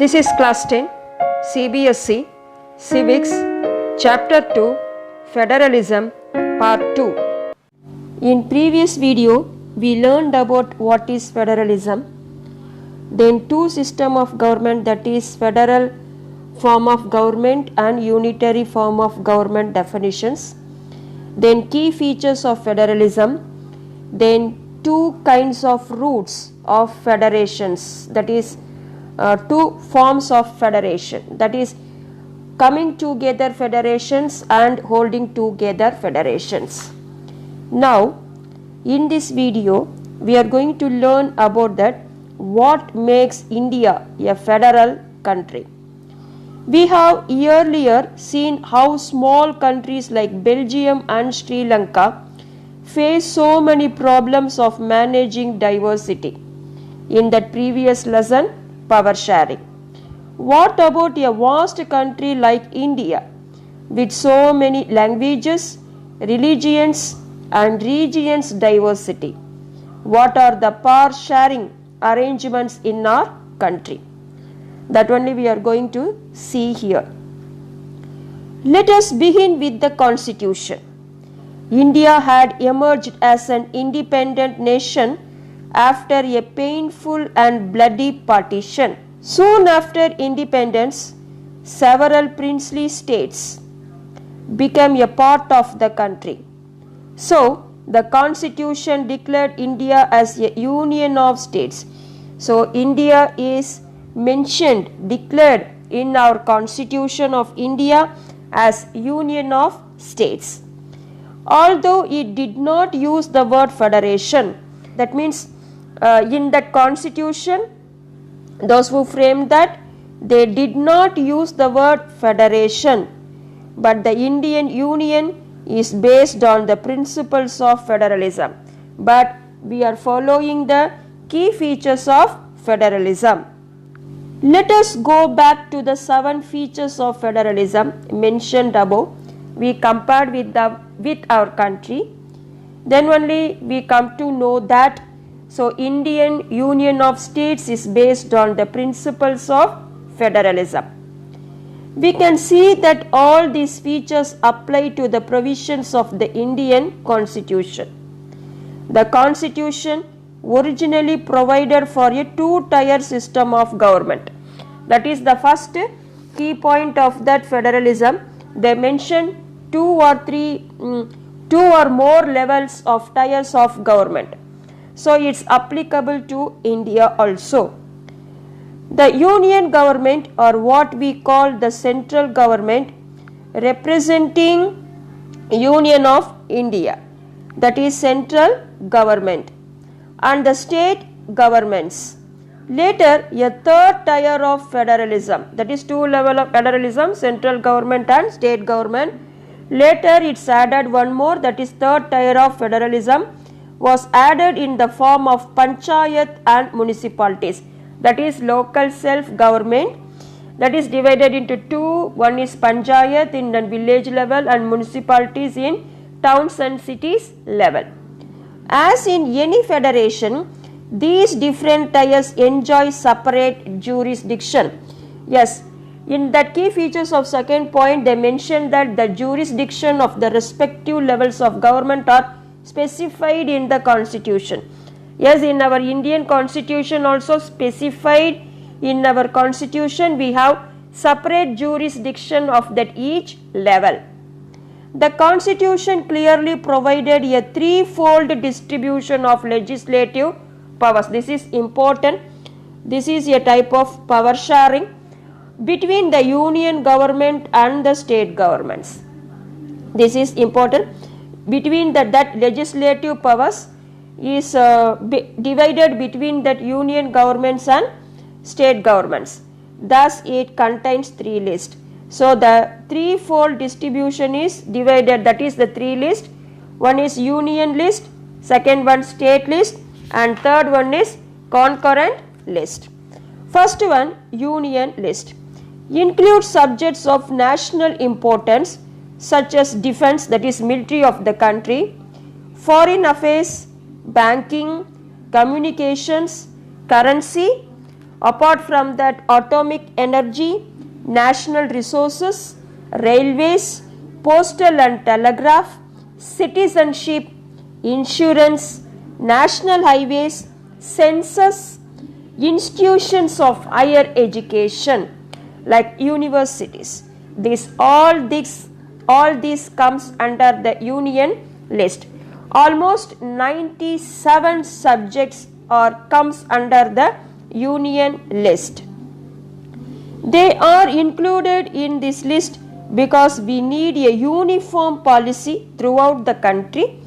This is class 10 CBSE Civics Chapter 2 Federalism Part 2. In previous video we learned about what is federalism, then two system of government, that is federal form of government and unitary form of government definitions, then key features of federalism, then two kinds of roots of federations, that is two forms of federation, that is coming together federations and holding together federations. Now in this video we are going to learn about that what makes India a federal country. We have earlier seen how small countries like Belgium and Sri Lanka face so many problems of managing diversity. In that previous lesson, power sharing. What about a vast country like India with so many languages, religions and regions diversity? What are the power sharing arrangements in our country? That only we are going to see here. Let us begin with the constitution. India had emerged as an independent nation after a painful and bloody partition. Soon after independence, several princely states became a part of the country. So, the constitution declared India as a union of states. So, India is mentioned, declared in our constitution of India as union of states. Although it did not use the word federation, that means in that constitution, those who framed that, they did not use the word federation, but the Indian Union is based on the principles of federalism. But we are following the key features of federalism. Let us go back to the 7 features of federalism mentioned above. We compared with our country. Then only we come to know that so Indian Union of States is based on the principles of federalism. We can see that all these features apply to the provisions of the Indian Constitution. The Constitution originally provided for a 2-tier system of government. That is the first key point of that federalism. They mention 2 or more levels of tiers of government. So it's applicable to India also. The union government, or what we call the central government, representing Union of India, that is central government, and the state governments. Later, a 3rd tier of federalism, that is 2 level of federalism, central government and state government. Later it's added one more, that is 3rd tier of federalism was added in the form of panchayat and municipalities, that is local self-government, that is divided into 2. One is panchayat in the village level and municipalities in towns and cities level. As in any federation, these different tiers enjoy separate jurisdiction. Yes, in that key features of second point, they mentioned that the jurisdiction of the respective levels of government are specified in the constitution. Yes, in our Indian constitution also specified in our constitution we have separate jurisdiction of that each level. The constitution clearly provided a 3-fold distribution of legislative powers. This is important. This is a type of power sharing between the union government and the state governments. This is important. Between that legislative powers is divided between that union governments and state governments. Thus it contains 3 lists. So the 3-fold distribution is divided, that is the 3 lists. One is union list, second one state list, and third one is concurrent list. First one, union list, includes subjects of national importance such as defense, that is military of the country, foreign affairs, banking, communications, currency, Apart from that, atomic energy, national resources, railways, postal and telegraph, citizenship, insurance, national highways, census, institutions of higher education like universities. All these comes under the union list. Almost 97 subjects comes under the union list. They are included in this list because we need a uniform policy throughout the country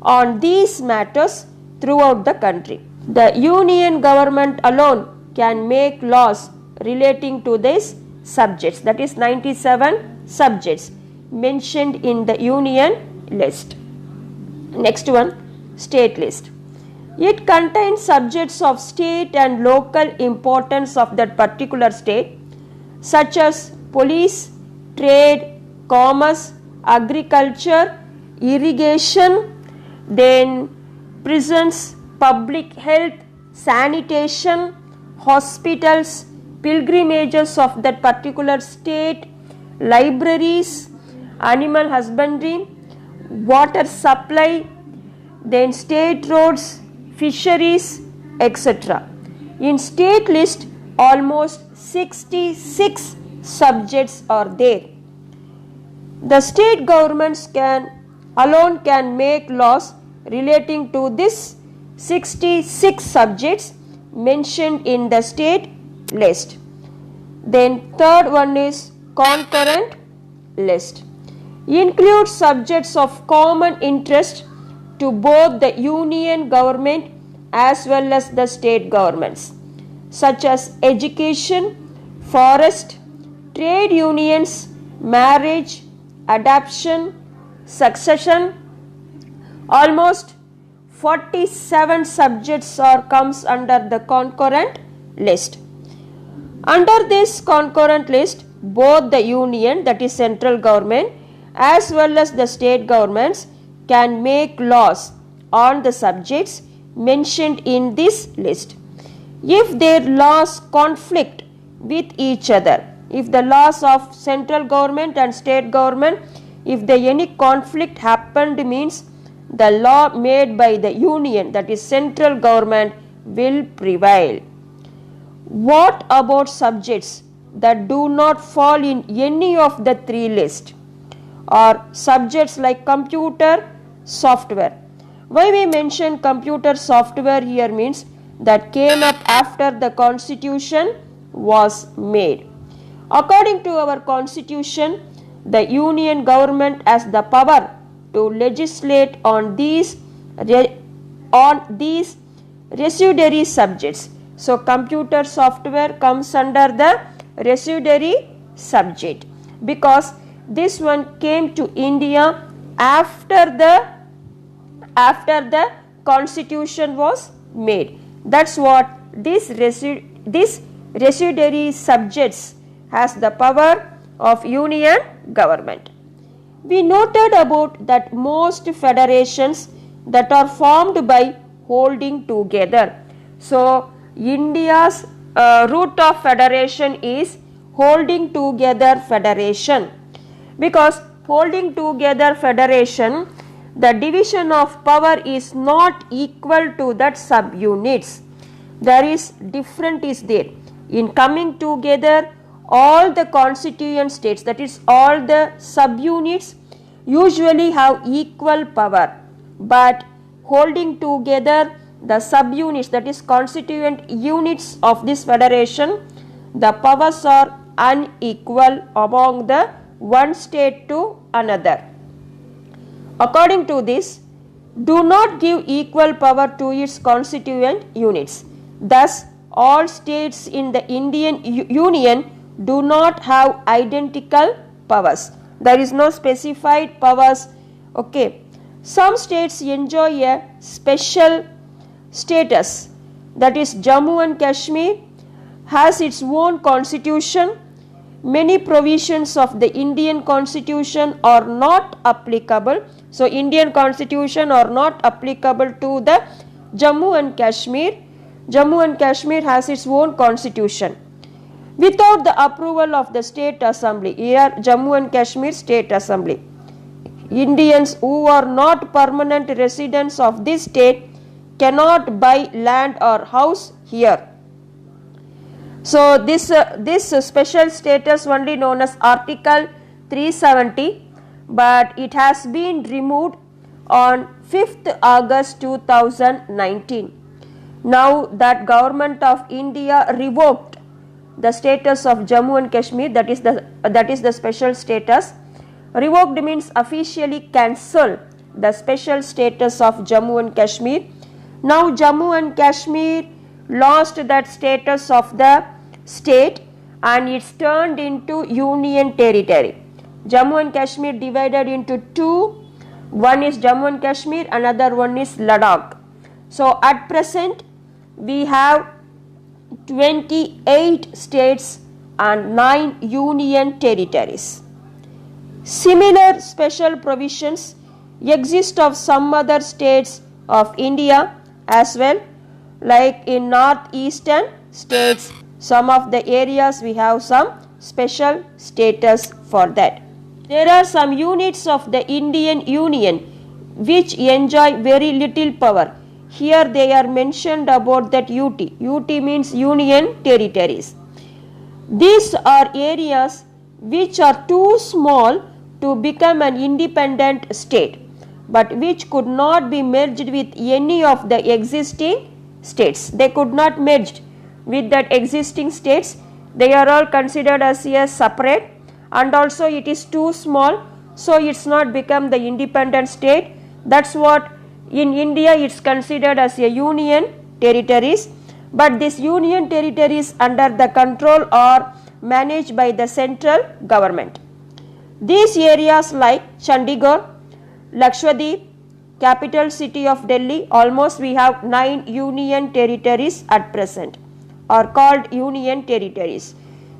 on these matters throughout the country. The union government alone can make laws relating to these subjects, that is 97 subjects mentioned in the union list. Next one, state list. It contains subjects of state and local importance of that particular state, such as police, trade, commerce, agriculture, irrigation, then prisons, public health, sanitation, hospitals, pilgrimages of that particular state, libraries, animal husbandry, water supply, then state roads, fisheries, etc. In state list, almost 66 subjects are there. The state governments alone can make laws relating to this 66 subjects mentioned in the state list. Then third one is concurrent list. Includes subjects of common interest to both the union government as well as the state governments, such as education, forest, trade unions, marriage, adoption, succession. Almost 47 subjects comes under the concurrent list. Under this concurrent list, both the union, that is central government, as well as the state governments can make laws on the subjects mentioned in this list. If their laws conflict with each other, if the laws of central government and state government, if any conflict happened, means the law made by the union, that is central government, will prevail. What about subjects that do not fall in any of the three lists, or subjects like computer software? Why we mention computer software here means that came up after the constitution was made. According to our constitution, the union government has the power to legislate on these residuary subjects. So computer software comes under the residuary subject because this one came to India after the constitution was made. That's what this residuary subjects has the power of union government. We noted about that most federations that are formed by holding together. So India's root of federation is holding together federation, because holding together federation, the division of power is not equal to that subunits. There is different is there. In coming together, all the constituent states, that is all the subunits, usually have equal power, but holding together the subunits, that is constituent units of this federation, the powers are unequal among the one state to another. According to this, do not give equal power to its constituent units. Thus, all states in the Indian Union do not have identical powers. There is no specified powers. Okay. Some states enjoy a special status, that is Jammu and Kashmir has its own constitution. Many provisions of the Indian constitution are not applicable. So Indian constitution are not applicable to the Jammu and Kashmir. Jammu and Kashmir has its own constitution without the approval of the state assembly. Here Jammu and Kashmir state assembly. Indians who are not permanent residents of this state cannot buy land or house here. So this special status only known as Article 370, but it has been removed on 5th August 2019. Now that government of India revoked the status of Jammu and Kashmir, that is the special status. Revoked means officially cancel the special status of Jammu and Kashmir. Now Jammu and Kashmir lost that status of the state and it's turned into union territory. Jammu and Kashmir divided into two. One is Jammu and Kashmir, another one is Ladakh. So at present we have 28 states and 9 union territories. Similar special provisions exist of some other states of India as well, like in northeastern states, some of the areas we have some special status for that. There are some units of the Indian Union which enjoy very little power. Here they are mentioned about that UT. UT means Union Territories. These are areas which are too small to become an independent state, but which could not be merged with any of the existing states. They could not merge with that existing states. They are all considered as a separate, and also it is too small, so it's not become the independent state. That's what in India it's considered as a union territories, but this union territories under the control or managed by the central government. These areas like Chandigarh, Lakshadweep, capital city of Delhi, almost we have 9 union territories at present, are called union territories.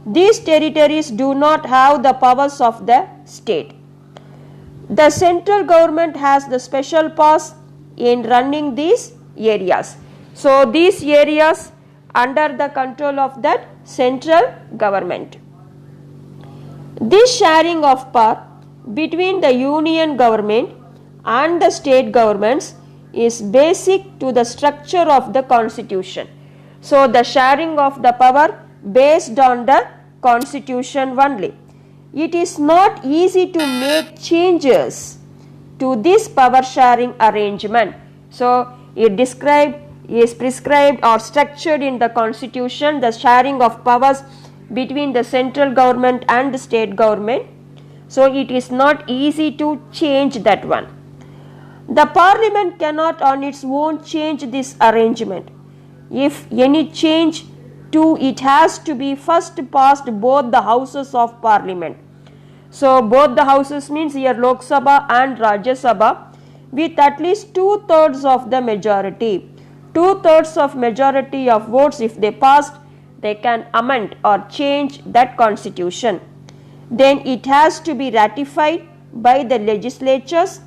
These territories do not have the powers of the state. The central government has the special powers in running these areas. So these areas under the control of that central government. This sharing of power between the union government and the state governments is basic to the structure of the constitution. So the sharing of the power based on the constitution only. It is not easy to make changes to this power sharing arrangement. So it is prescribed or structured in the constitution, the sharing of powers between the central government and the state government. So it is not easy to change that one. The parliament cannot on its own change this arrangement. If any change to it has to be first passed both the houses of parliament. So both the houses means here Lok Sabha and Rajya Sabha with at least 2/3 of the majority. 2/3 of majority of votes, if they passed, they can amend or change that constitution. Then it has to be ratified by the legislatures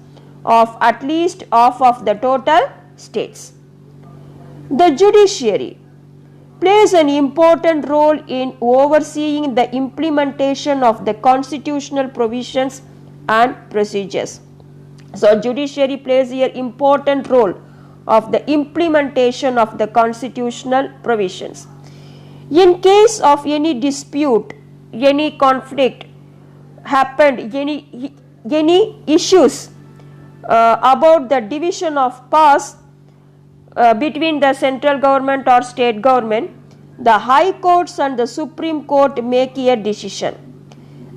of at least half of the total states. The judiciary plays an important role in overseeing the implementation of the constitutional provisions and procedures. So judiciary plays an important role of the implementation of the constitutional provisions. In case of any dispute, any conflict happened, any issues about the division of powers between the central government or state government, the high courts and the Supreme Court make a decision.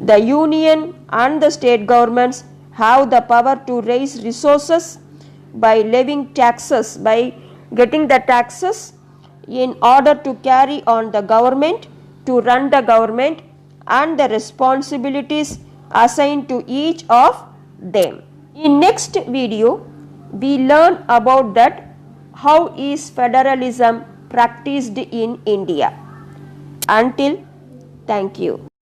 The union and the state governments have the power to raise resources by levying taxes, by getting the taxes in order to carry on the government, to run the government, and the responsibilities assigned to each of them. In next video, we learn about that how is federalism practiced in India. Until, thank you.